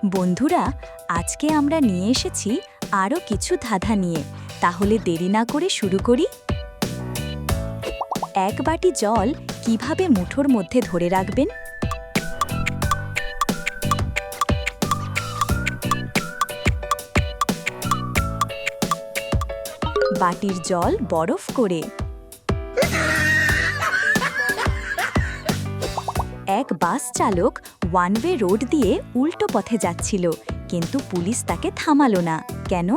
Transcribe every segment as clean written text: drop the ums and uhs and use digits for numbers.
বন্ধুরা, আজকে আমরা নিয়ে এসেছি আরও কিছু ধাঁধা নিয়ে। তাহলে দেরি না করে শুরু করি। এক বাটি জল কিভাবে মুঠোর মধ্যে ধরে রাখবেন? বাটির জল বরফ করে। এক বাস চালক ওয়ান ওয়ে রোড দিয়ে উল্টো পথে যাচ্ছিল, কিন্তু পুলিশ তাকে থামালো না। কেন?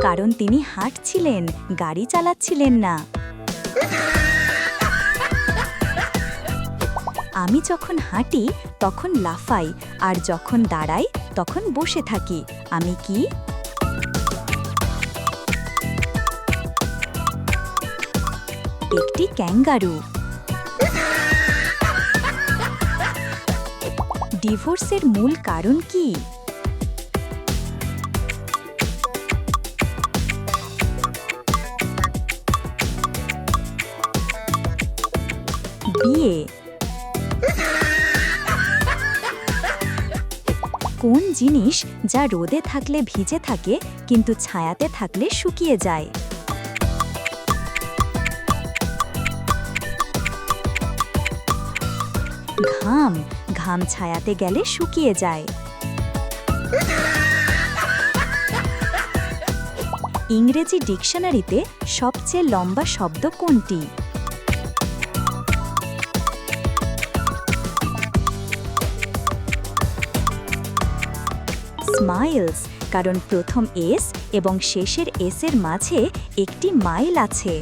কারণ তিনি হাঁটছিলেন, গাড়ি চালাচ্ছিলেন না। আমি যখন হাঁটি তখন লাফাই, আর যখন দাঁড়াই তখন বসে থাকি। আমি কি? একটি ক্যাঙ্গারু। ডিভোর্সের মূল কারণ কি? বিয়ে। কোন জিনিস যা রোদে থাকলে ভিজে থাকে কিন্তু ছায়াতে থাকলে শুকিয়ে যায়? ঘাম। ঘাম ছায়াতে গেলে শুকিয়ে যায়। ইংরেজি ডিকশনারিতে সবচেয়ে লম্বা শব্দ কোনটি? স্মাইলস, কারণ প্রথম এস এবং শেষের এসের মাঝে একটি মাইল আছে।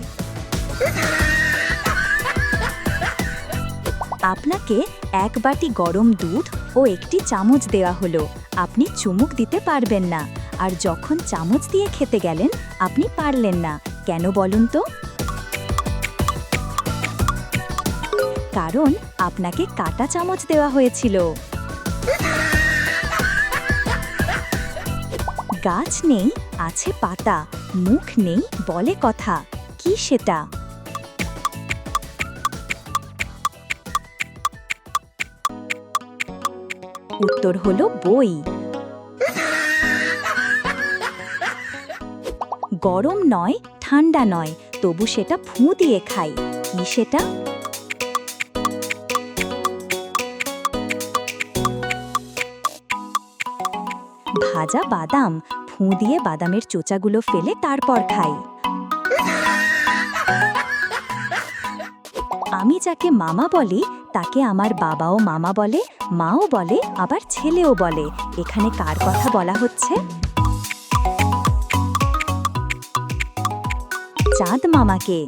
আপনাকে এক বাটি গরম দুধ ও একটি চামচ দেওয়া হলো। আপনি চুমুক দিতে পারবেন না, আর যখন চামচ দিয়ে খেতে গেলেন আপনি পারলেন না। কেন বলুন তো? কারণ আপনাকে কাঁটা চামচ দেওয়া হয়েছিল। গাছ নেই, আছে পাতা, মুখ নেই, বলে কথা। কি সেটা? উত্তর হলো বই। গরম নয়, ঠান্ডা নয়, তবু সেটা ফুঁ দিয়ে খাই। কি সেটা? ভাজা বাদাম। ফুঁ দিয়ে বাদামের চোচাগুলো ফেলে তারপর খাই। আমি যাকে মামা বলি তাকে আমার বাবাও মামা বলে, মাও বলে, আবার ছেলেও বলে। এখানে কার কথা বলা হচ্ছে? চাঁদ মামাকে।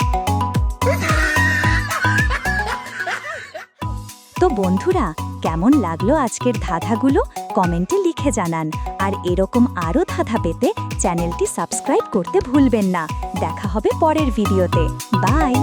তো বন্ধুরা, কেমন লাগলো আজকের ধাঁধাগুলো? কমেন্টে লিখে জানান। আর এরকম আরও ধাঁধা পেতে চ্যানেলটি সাবস্ক্রাইব করতে ভুলবেন না। দেখা হবে পরের ভিডিওতে। বাই।